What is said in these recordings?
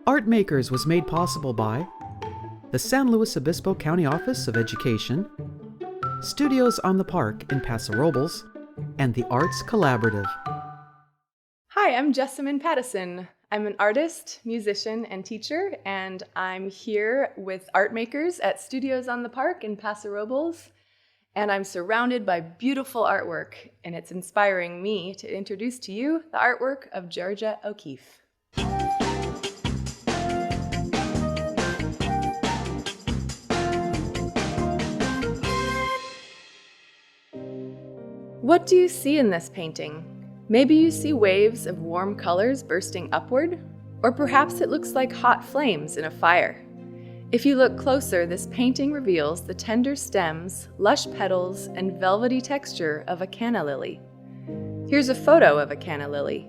ARTmakers was made possible by the San Luis Obispo County Office of Education, Studios on the Park in Paso Robles, and the Arts Collaborative. Hi, I'm Jessamyn Pattison. I'm an artist, musician, and teacher, and I'm here with ARTmakers at Studios on the Park in Paso Robles, and I'm surrounded by beautiful artwork, and it's inspiring me to introduce to you the artwork of Georgia O'Keeffe. What do you see in this painting? Maybe you see waves of warm colors bursting upward, or perhaps it looks like hot flames in a fire. If you look closer, this painting reveals the tender stems, lush petals, and velvety texture of a canna lily. Here's a photo of a canna lily.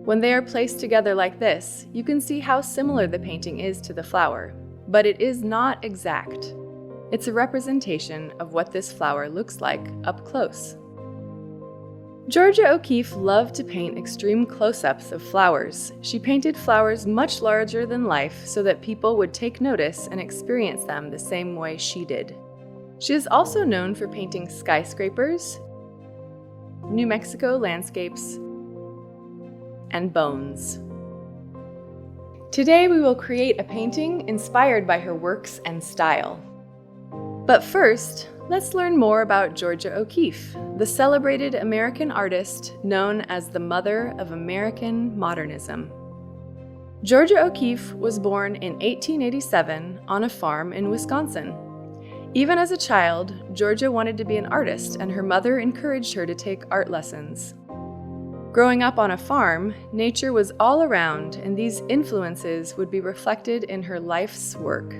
When they are placed together like this, you can see how similar the painting is to the flower, but it is not exact. It's a representation of what this flower looks like up close. Georgia O'Keeffe loved to paint extreme close-ups of flowers. She painted flowers much larger than life so that people would take notice and experience them the same way she did. She is also known for painting skyscrapers, New Mexico landscapes, and bones. Today we will create a painting inspired by her works and style. But first, let's learn more about Georgia O'Keeffe, the celebrated American artist known as the mother of American modernism. Georgia O'Keeffe was born in 1887 on a farm in Wisconsin. Even as a child, Georgia wanted to be an artist, and her mother encouraged her to take art lessons. Growing up on a farm, nature was all around, and these influences would be reflected in her life's work.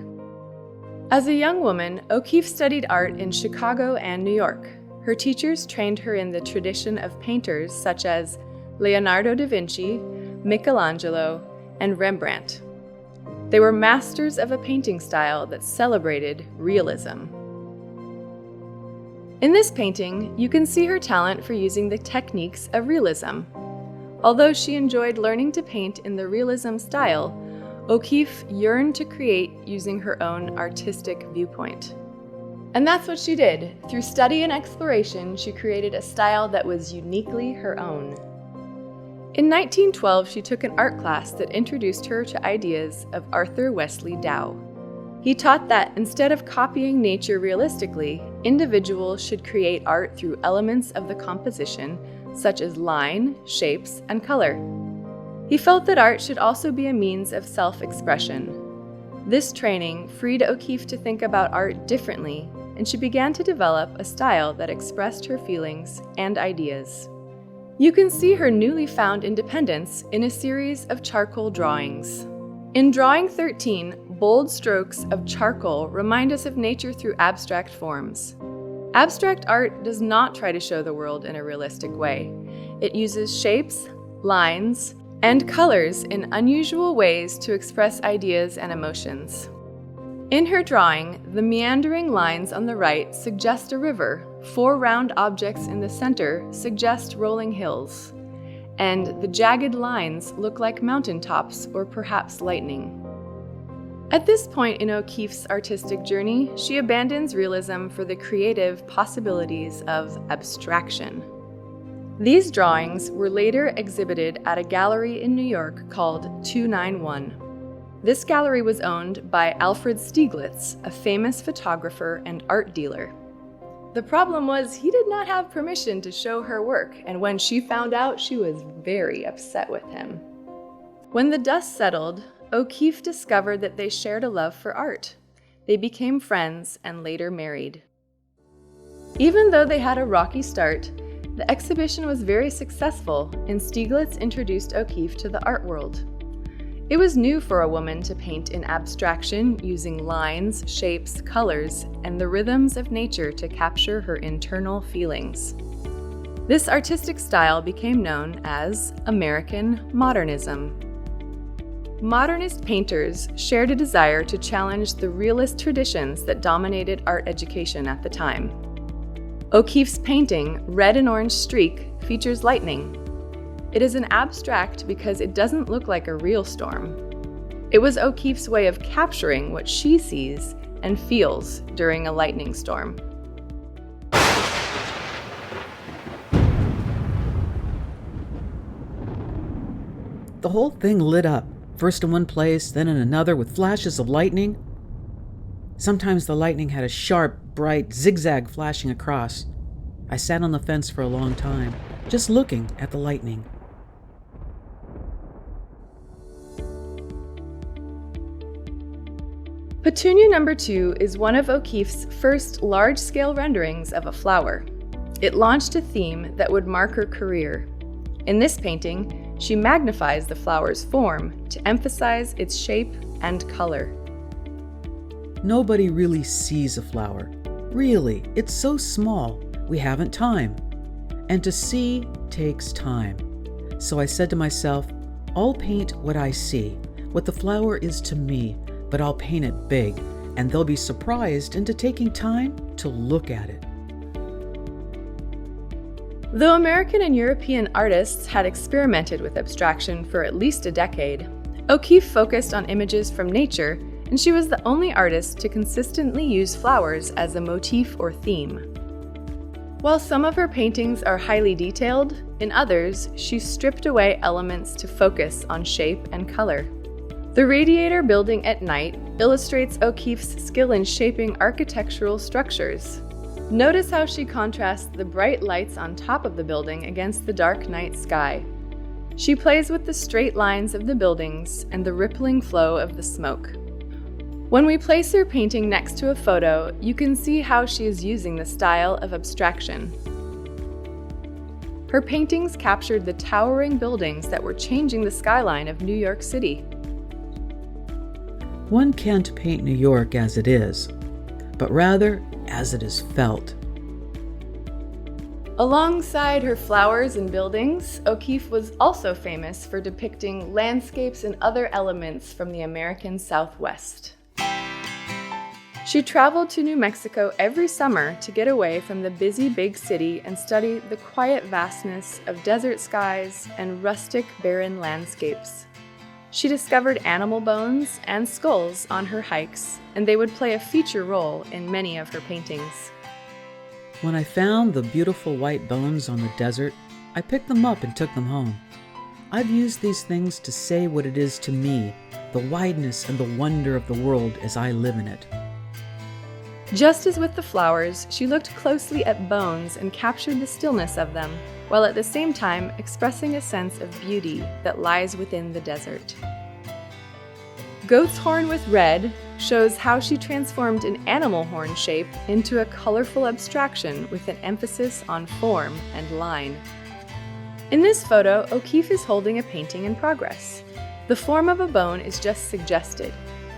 As a young woman, O'Keeffe studied art in Chicago and New York. Her teachers trained her in the tradition of painters such as Leonardo da Vinci, Michelangelo, and Rembrandt. They were masters of a painting style that celebrated realism. In this painting, you can see her talent for using the techniques of realism. Although she enjoyed learning to paint in the realism style, O'Keeffe yearned to create using her own artistic viewpoint. And that's what she did. Through study and exploration, she created a style that was uniquely her own. In 1912, she took an art class that introduced her to ideas of Arthur Wesley Dow. He taught that instead of copying nature realistically, individuals should create art through elements of the composition, such as line, shapes, and color. He felt that art should also be a means of self-expression. This training freed O'Keeffe to think about art differently, and she began to develop a style that expressed her feelings and ideas. You can see her newly found independence in a series of charcoal drawings. In drawing 13, bold strokes of charcoal remind us of nature through abstract forms. Abstract art does not try to show the world in a realistic way. It uses shapes, lines, and colors in unusual ways to express ideas and emotions. In her drawing, the meandering lines on the right suggest a river, 4 round objects in the center suggest rolling hills, and the jagged lines look like mountaintops or perhaps lightning. At this point in O'Keeffe's artistic journey, she abandons realism for the creative possibilities of abstraction. These drawings were later exhibited at a gallery in New York called 291. This gallery was owned by Alfred Stieglitz, a famous photographer and art dealer. The problem was he did not have permission to show her work, and when she found out, she was very upset with him. When the dust settled, O'Keeffe discovered that they shared a love for art. They became friends and later married. Even though they had a rocky start, the exhibition was very successful, and Stieglitz introduced O'Keeffe to the art world. It was new for a woman to paint in abstraction using lines, shapes, colors, and the rhythms of nature to capture her internal feelings. This artistic style became known as American modernism. Modernist painters shared a desire to challenge the realist traditions that dominated art education at the time. O'Keeffe's painting, Red and Orange Streak, features lightning. It is an abstract because it doesn't look like a real storm. It was O'Keeffe's way of capturing what she sees and feels during a lightning storm. The whole thing lit up, first in one place, then in another, with flashes of lightning. Sometimes the lightning had a sharp, bright zigzag flashing across. I sat on the fence for a long time, just looking at the lightning. Petunia No. 2 is one of O'Keeffe's first large-scale renderings of a flower. It launched a theme that would mark her career. In this painting, she magnifies the flower's form to emphasize its shape and color. Nobody really sees a flower. Really, it's so small, we haven't time. And to see takes time. So I said to myself, I'll paint what I see, what the flower is to me, but I'll paint it big, and they'll be surprised into taking time to look at it. Though American and European artists had experimented with abstraction for at least a decade, O'Keeffe focused on images from nature, and she was the only artist to consistently use flowers as a motif or theme. While some of her paintings are highly detailed, in others, she stripped away elements to focus on shape and color. The radiator building at night illustrates O'Keeffe's skill in shaping architectural structures. Notice how she contrasts the bright lights on top of the building against the dark night sky. She plays with the straight lines of the buildings and the rippling flow of the smoke. When we place her painting next to a photo, you can see how she is using the style of abstraction. Her paintings captured the towering buildings that were changing the skyline of New York City. One can't paint New York as it is, but rather as it is felt. Alongside her flowers and buildings, O'Keeffe was also famous for depicting landscapes and other elements from the American Southwest. She traveled to New Mexico every summer to get away from the busy big city and study the quiet vastness of desert skies and rustic, barren landscapes. She discovered animal bones and skulls on her hikes, and they would play a feature role in many of her paintings. When I found the beautiful white bones on the desert, I picked them up and took them home. I've used these things to say what it is to me, the wideness and the wonder of the world as I live in it. Just as with the flowers, she looked closely at bones and captured the stillness of them, while at the same time expressing a sense of beauty that lies within the desert. Goat's horn with red shows how she transformed an animal horn shape into a colorful abstraction with an emphasis on form and line. In this photo, O'Keeffe is holding a painting in progress. The form of a bone is just suggested.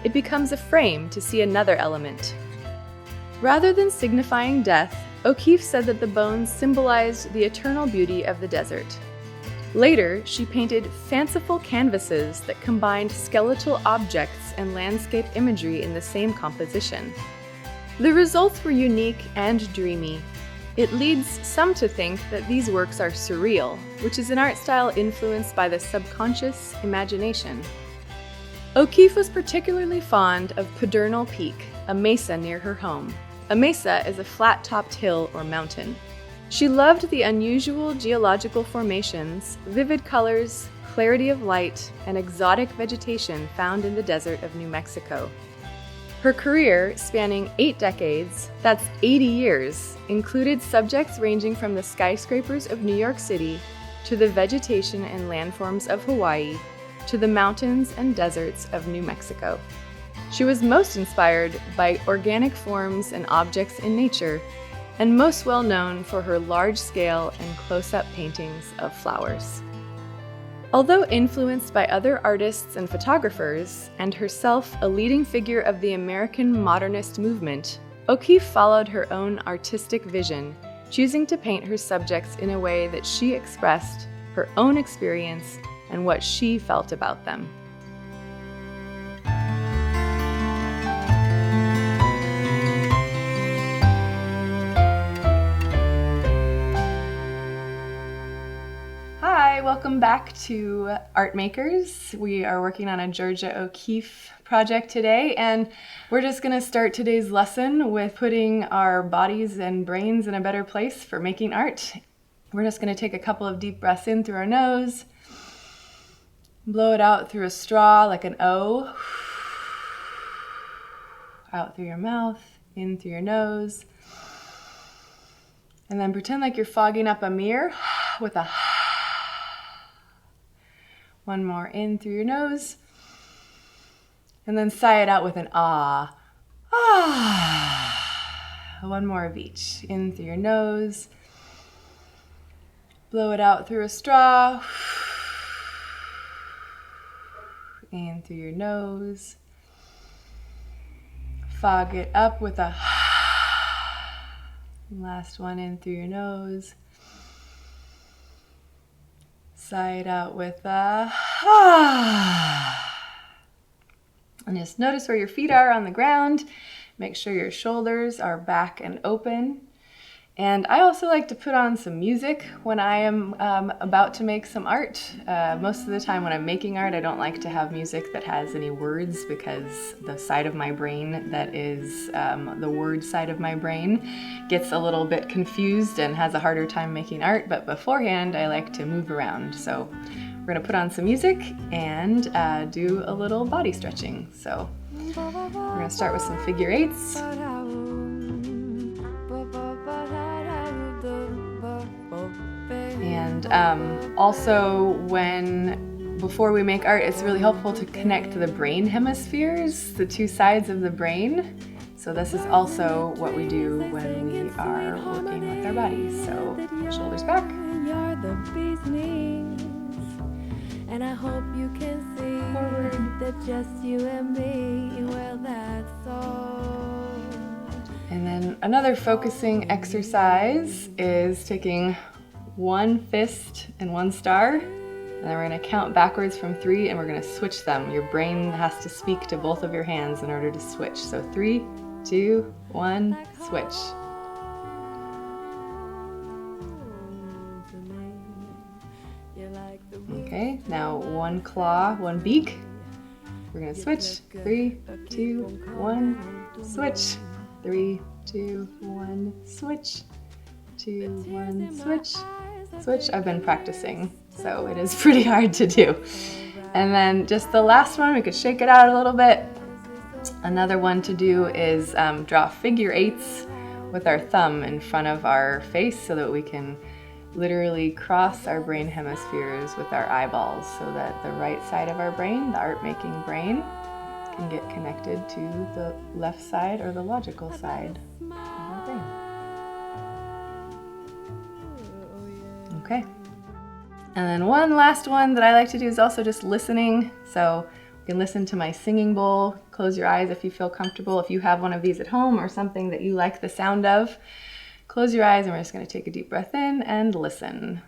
It becomes a frame to see another element. Rather than signifying death, O'Keeffe said that the bones symbolized the eternal beauty of the desert. Later, she painted fanciful canvases that combined skeletal objects and landscape imagery in the same composition. The results were unique and dreamy. It leads some to think that these works are surreal, which is an art style influenced by the subconscious imagination. O'Keeffe was particularly fond of Pedernal Peak, a mesa near her home. A mesa is a flat-topped hill or mountain. She loved the unusual geological formations, vivid colors, clarity of light, and exotic vegetation found in the desert of New Mexico. Her career, spanning 8 decades, that's 80 years, included subjects ranging from the skyscrapers of New York City to the vegetation and landforms of Hawaii to the mountains and deserts of New Mexico. She was most inspired by organic forms and objects in nature, and most well known for her large-scale and close-up paintings of flowers. Although influenced by other artists and photographers, and herself a leading figure of the American modernist movement, O'Keeffe followed her own artistic vision, choosing to paint her subjects in a way that she expressed her own experience and what she felt about them. welcome back to ARTmakers. We are working on a Georgia O'Keeffe project today, and we're just going to start today's lesson with putting our bodies and brains in a better place for making art. We're just going to take a couple of deep breaths in through our nose, blow it out through a straw like an O, out through your mouth, in through your nose, and then pretend like you're fogging up a mirror with a one more in through your nose, and then sigh it out with an ah. Ah. One more of each. In through your nose, blow it out through a straw, in through your nose, fog it up with a last one in through your nose. Sigh it out with a and just notice where your feet are on the ground. Make sure your shoulders are back and open. And I also like to put on some music when I am about to make some art. Most of the time when I'm making art, I don't like to have music that has any words, because the side of my brain that is the word side of my brain gets a little bit confused and has a harder time making art. But beforehand, I like to move around. So we're gonna put on some music and do a little body stretching. So we're gonna start with some figure eights. And also, before we make art, it's really helpful to connect the brain hemispheres, the two sides of the brain. So this is also what we do when we are working with our bodies. So shoulders back. And I hope you can see that just you and me, well, that's all. And then another focusing exercise is taking one fist and one star, and then we're going to count backwards from 3, and we're going to switch them. Your brain has to speak to both of your hands in order to switch. So 3, 2, 1, switch. Okay, now one claw, one beak. We're going to switch. 3, 2, 1, switch. 3, 2, 1, switch. 2, 1, switch. Switch. I've been practicing, so it is pretty hard to do. And then just the last one, we could shake it out a little bit. Another one to do is draw figure eights with our thumb in front of our face so that we can literally cross our brain hemispheres with our eyeballs, so that the right side of our brain, the art-making brain, can get connected to the left side or the logical side of our brain. Okay. And then one last one that I like to do is also just listening. So you can listen to my singing bowl. Close your eyes if you feel comfortable. If you have one of these at home or something that you like the sound of, close your eyes, and we're just going to take a deep breath in and listen.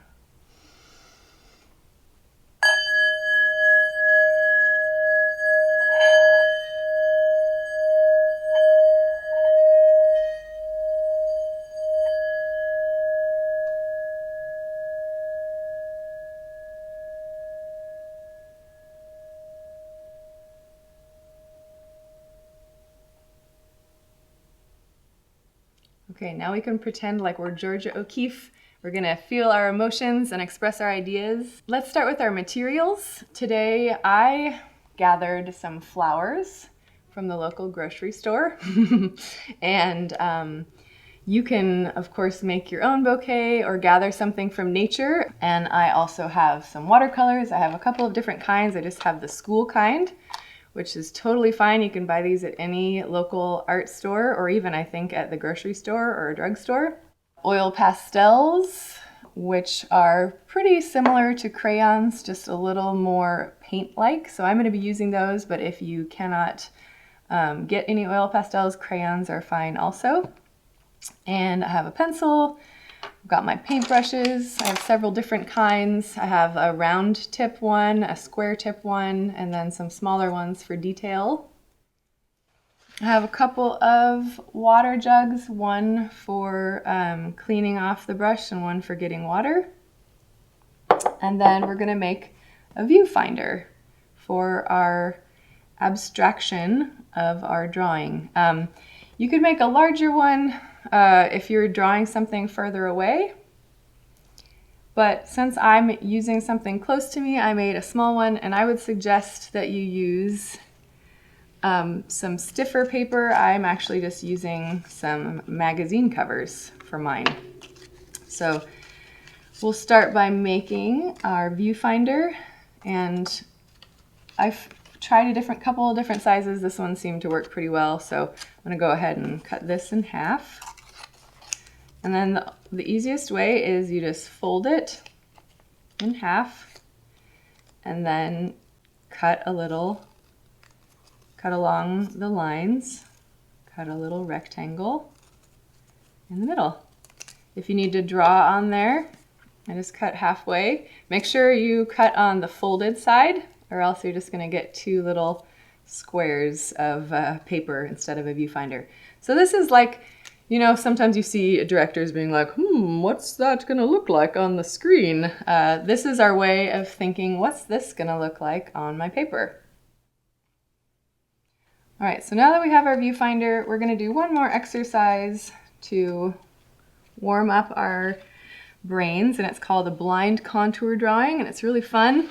Okay, now we can pretend like we're Georgia O'Keeffe. We're gonna feel our emotions and express our ideas. Let's start with our materials. Today I gathered some flowers from the local grocery store. And you can, of course, make your own bouquet or gather something from nature. And I also have some watercolors. I have a couple of different kinds. I just have the school kind, which is totally fine. You can buy these at any local art store, or even I think at the grocery store or a drugstore. Oil pastels, which are pretty similar to crayons, just a little more paint-like. So I'm going to be using those, but if you cannot get any oil pastels, crayons are fine also. And I have a pencil. I've got my paintbrushes. I have several different kinds. I have a round tip one, a square tip one, and then some smaller ones for detail. I have a couple of water jugs, one for cleaning off the brush and one for getting water. And then we're gonna make a viewfinder for our abstraction of our drawing. You could make a larger one if you're drawing something further away, but since I'm using something close to me, I made a small one, and I would suggest that you use some stiffer paper. I'm actually just using some magazine covers for mine. So we'll start by making our viewfinder, and I've tried a couple of different sizes. This one seemed to work pretty well, so I'm gonna go ahead and cut this in half. And then the easiest way is you just fold it in half and then cut along the lines, cut a little rectangle in the middle. If you need to draw on there, I just cut halfway. Make sure you cut on the folded side, or else you're just gonna get two little squares of paper instead of a viewfinder. So this is like, you know, sometimes you see directors being like, what's that gonna look like on the screen? This is our way of thinking, what's this gonna look like on my paper? All right, so now that we have our viewfinder, we're gonna do one more exercise to warm up our brains, and it's called a blind contour drawing, and it's really fun.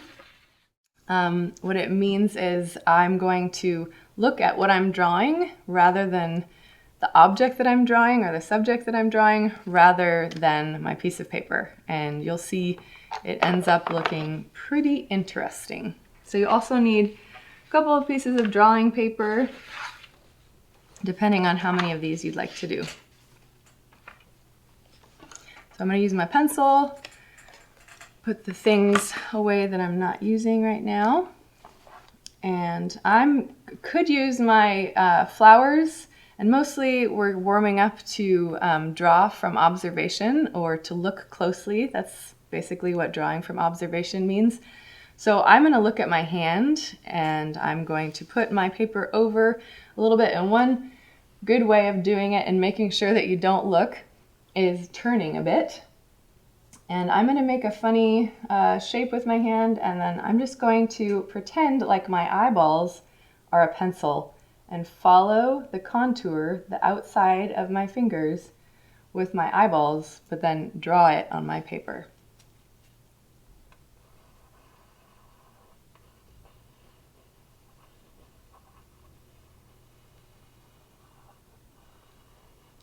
What it means is I'm going to look at what I'm drawing rather than the object that I'm drawing or the subject that I'm drawing rather than my piece of paper. And you'll see it ends up looking pretty interesting. So you also need a couple of pieces of drawing paper, depending on how many of these you'd like to do. So I'm going to use my pencil, put the things away that I'm not using right now. And I could use my flowers. And mostly we're warming up to draw from observation or to look closely. That's basically what drawing from observation means. So I'm going to look at my hand and I'm going to put my paper over a little bit. And one good way of doing it and making sure that you don't look is turning a bit. And I'm going to make a funny shape with my hand, and then I'm just going to pretend like my eyeballs are a pencil and follow the contour, the outside of my fingers with my eyeballs, but then draw it on my paper.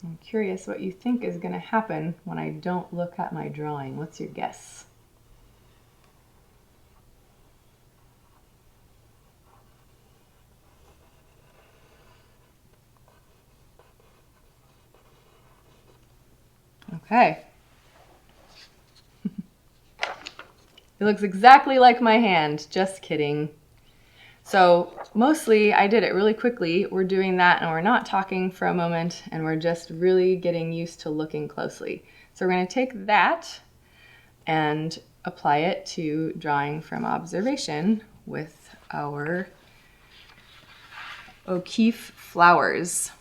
I'm curious what you think is going to happen when I don't look at my drawing. What's your guess? Okay. It looks exactly like my hand, just kidding. So mostly I did it really quickly. We're doing that and we're not talking for a moment and we're just really getting used to looking closely. So we're going to take that and apply it to drawing from observation with our O'Keeffe flowers.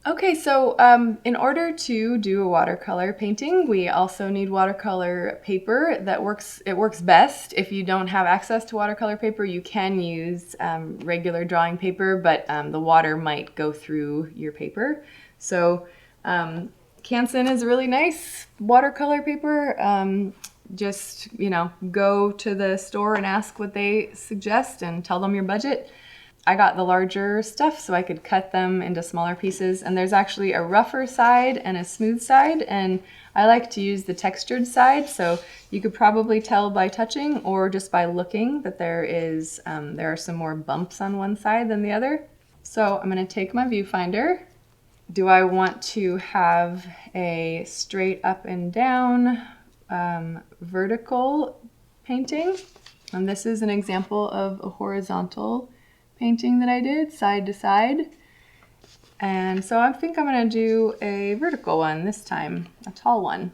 Okay, so in order to do a watercolor painting, we also need watercolor paper. It works best if you don't have access to watercolor paper. You can use regular drawing paper, but the water might go through your paper. So Canson is a really nice watercolor paper. Just, go to the store and ask what they suggest and tell them your budget. I got the larger stuff so I could cut them into smaller pieces, and there's actually a rougher side and a smooth side, and I like to use the textured side, so you could probably tell by touching or just by looking that there are some more bumps on one side than the other. So I'm going to take my viewfinder. Do I want to have a straight up and down vertical painting? And this is an example of a horizontal painting that I did, side to side. And so I think I'm going to do a vertical one this time, a tall one.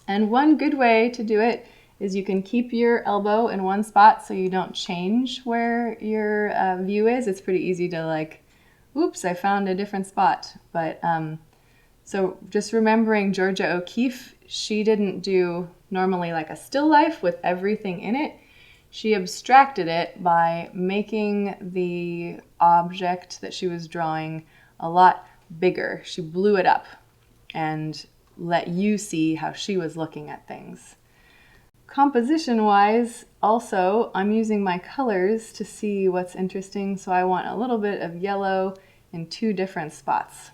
And one good way to do it is you can keep your elbow in one spot so you don't change where your view is. It's pretty easy to oops, I found a different spot. But so just remembering Georgia O'Keeffe, she didn't do normally like a still life with everything in it. She abstracted it by making the object that she was drawing a lot bigger. She blew it up and let you see how she was looking at things. Composition-wise, also, I'm using my colors to see what's interesting, so I want a little bit of yellow in 2 different spots.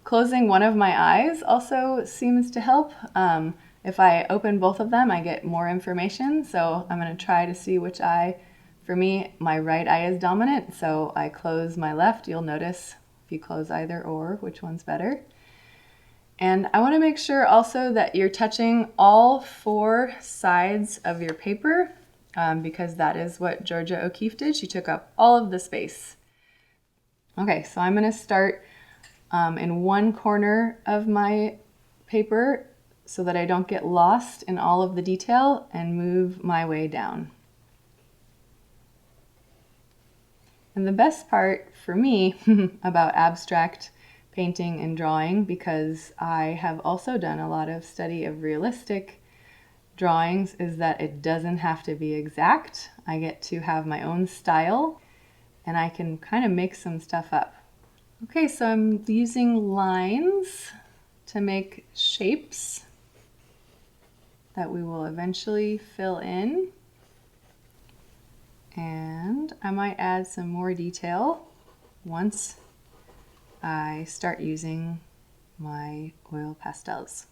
Closing one of my eyes also seems to help. If I open both of them, I get more information, so I'm going to try to see which eye. For me, my right eye is dominant, so I close my left. You'll notice if you close either or, which one's better. And I want to make sure also that you're touching all 4 sides of your paper, because that is what Georgia O'Keeffe did. She took up all of the space. Okay, so I'm going to start in one corner of my paper so that I don't get lost in all of the detail, and move my way down. And the best part for me about abstract painting and drawing, because I have also done a lot of study of realistic drawings, is that it doesn't have to be exact. I get to have my own style, and I can kind of make some stuff up. Okay, so I'm using lines to make shapes that we will eventually fill in. And I might add some more detail once I start using my oil pastels.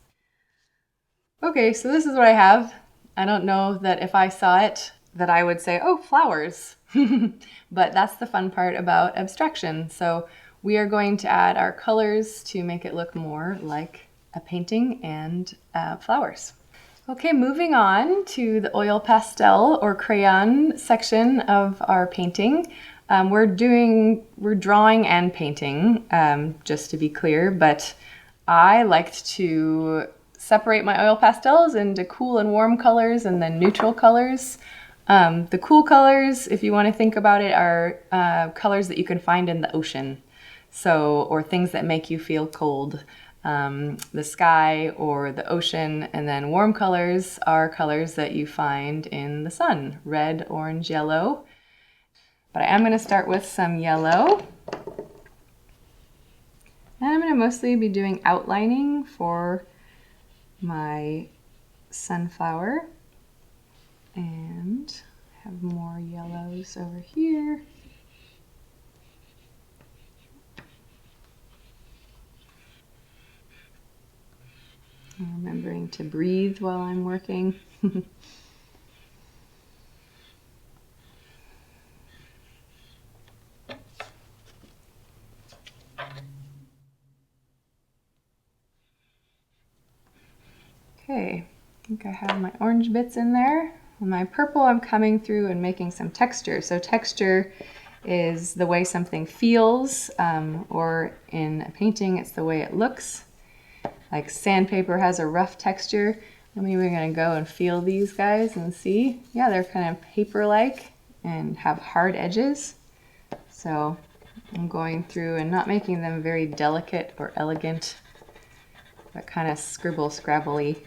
Okay, so this is what I have. I don't know that if I saw it that I would say, oh, flowers. But that's the fun part about abstraction. So we are going to add our colors to make it look more like a painting and flowers. Okay, moving on to the oil pastel or crayon section of our painting. We're drawing and painting, just to be clear, but I liked to separate my oil pastels into cool and warm colors and then neutral colors. The cool colors, if you want to think about it, are colors that you can find in the ocean, or things that make you feel cold. The sky or the ocean, and then warm colors are colors that you find in the sun, red, orange, yellow. But I am going to start with some yellow. And I'm going to mostly be doing outlining for my sunflower. And I have more yellows over here. I'm remembering to breathe while I'm working. Okay, I think I have my orange bits in there. On my purple, I'm coming through and making some texture. So texture is the way something feels, or in a painting, it's the way it looks. Like sandpaper has a rough texture. I mean, we're gonna go and feel these guys and see. Yeah, they're kind of paper-like and have hard edges. So I'm going through and not making them very delicate or elegant, but kind of scribble-scrabbly.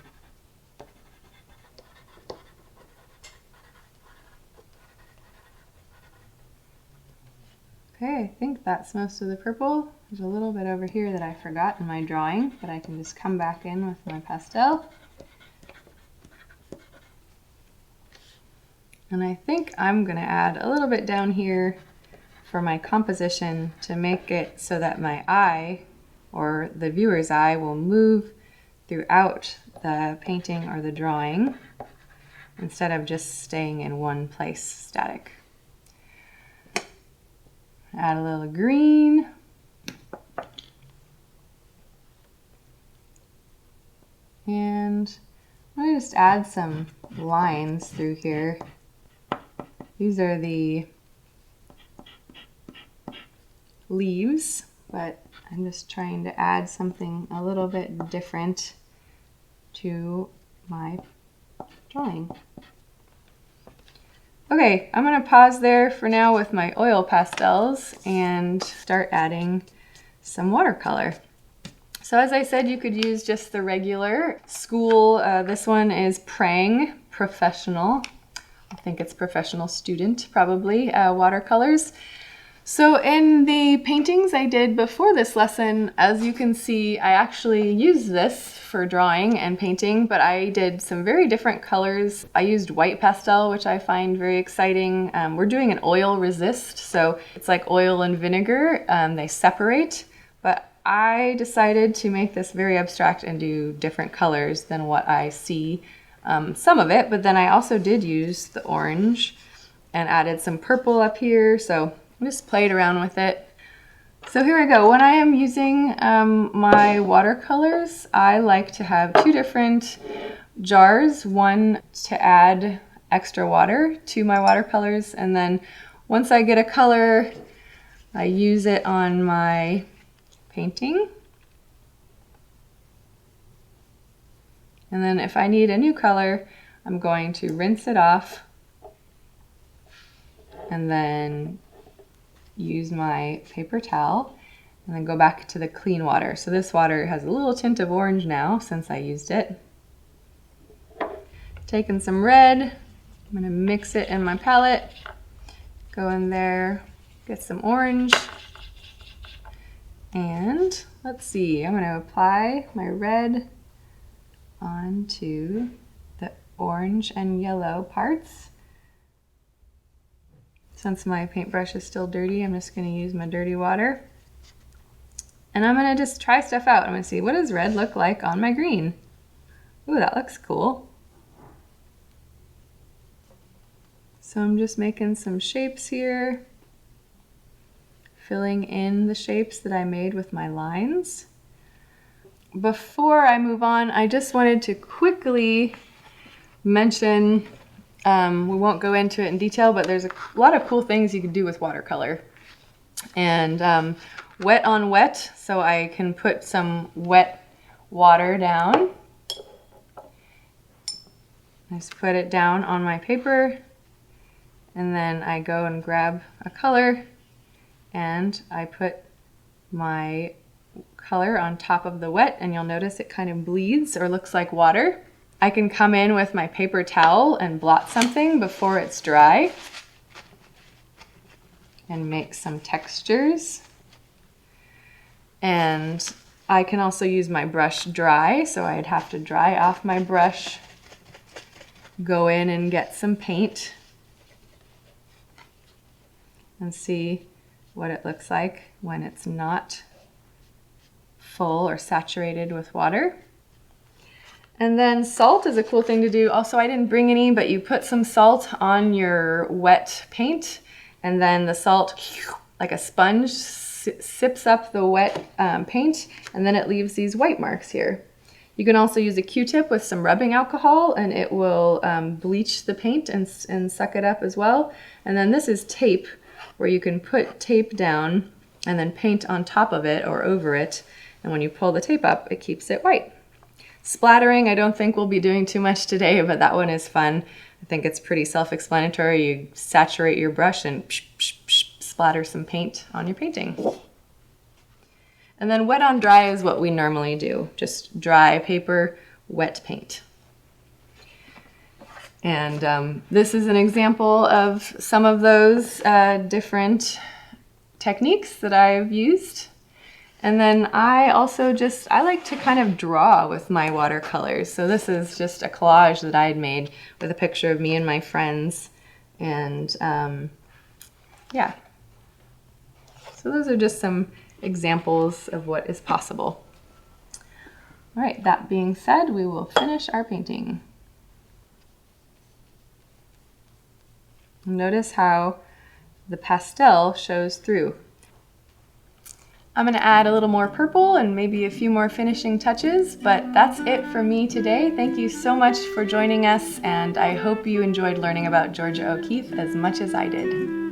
Okay, I think that's most of the purple. There's a little bit over here that I forgot in my drawing, but I can just come back in with my pastel. And I think I'm gonna add a little bit down here for my composition to make it so that my eye, or the viewer's eye, will move throughout the painting or the drawing instead of just staying in one place static. Add a little green. And I'm going to just add some lines through here. These are the leaves, but I'm just trying to add something a little bit different to my drawing. Okay, I'm going to pause there for now with my oil pastels and start adding some watercolor. So as I said, you could use just the regular school. This one is Prang Professional. I think it's professional student, probably, watercolors. So in the paintings I did before this lesson, as you can see, I actually used this for drawing and painting, but I did some very different colors. I used white pastel, which I find very exciting. We're doing an oil resist, so it's like oil and vinegar. They separate, but I decided to make this very abstract and do different colors than what I see. Some of it, but then I also did use the orange and added some purple up here, so I just played around with it. So here I go. When I am using my watercolors, I like to have two different jars, one to add extra water to my watercolors, and then once I get a color, I use it on my painting. And then if I need a new color, I'm going to rinse it off and then use my paper towel and then go back to the clean water. So this water has a little tint of orange now since I used it. Taking some red, I'm gonna mix it in my palette, go in there, get some orange, and let's see, I'm gonna apply my red onto the orange and yellow parts. Since my paintbrush is still dirty, I'm just going to use my dirty water. And I'm going to just try stuff out. I'm going to see, what does red look like on my green? Ooh, that looks cool. So I'm just making some shapes here, filling in the shapes that I made with my lines. Before I move on, I just wanted to quickly mention, we won't go into it in detail, but there's a lot of cool things you can do with watercolor. And wet on wet, so I can put some wet water down. I just put it down on my paper, and then I go and grab a color, and I put my color on top of the wet, and you'll notice it kind of bleeds or looks like water. I can come in with my paper towel and blot something before it's dry and make some textures. And I can also use my brush dry, so I'd have to dry off my brush, go in and get some paint and see what it looks like when it's not full or saturated with water. And then salt is a cool thing to do. Also, I didn't bring any, but you put some salt on your wet paint, and then the salt, like a sponge, sips up the wet paint, and then it leaves these white marks here. You can also use a Q-tip with some rubbing alcohol, and it will bleach the paint and suck it up as well. And then this is tape, where you can put tape down and then paint on top of it or over it. And when you pull the tape up, it keeps it white. Splattering, I don't think we'll be doing too much today, but that one is fun. I think it's pretty self-explanatory. You saturate your brush and splatter some paint on your painting. And then wet on dry is what we normally do. Just dry paper, wet paint. And this is an example of some of those different techniques that I've used. And then I also I like to kind of draw with my watercolors. So this is just a collage that I had made with a picture of me and my friends. And yeah. So those are just some examples of what is possible. All right, that being said, we will finish our painting. Notice how the pastel shows through. I'm going to add a little more purple and maybe a few more finishing touches, but that's it for me today. Thank you so much for joining us, and I hope you enjoyed learning about Georgia O'Keeffe as much as I did.